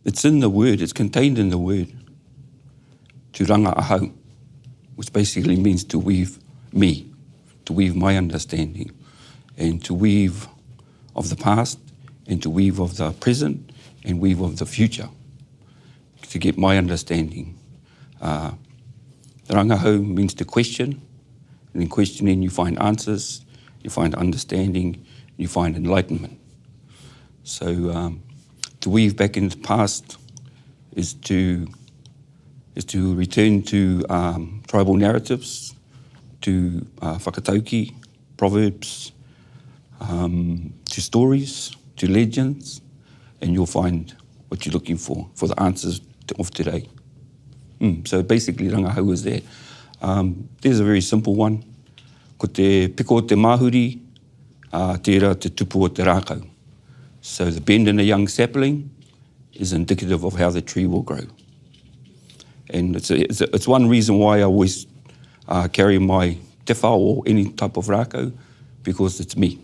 It's in the word, it's contained in the word. To Rangahau, which basically means to weave me, to weave my understanding, and to weave of the past, and to weave of the present, and weave of the future, to get my understanding. Rangahau means to question, and in questioning you find answers, you find understanding, you find enlightenment. So to weave back in the past is to return to tribal narratives, to whakatauki, proverbs, to stories, to legends, and you'll find what you're looking for the answers of today. So basically, Rangahau is there. There's a very simple one. Ko te piko o te mahuri, tērā te tupu o te rākau. So the bend in a young sapling is indicative of how the tree will grow. And it's one reason why I always carry my te whao or any type of rākau, because it's me.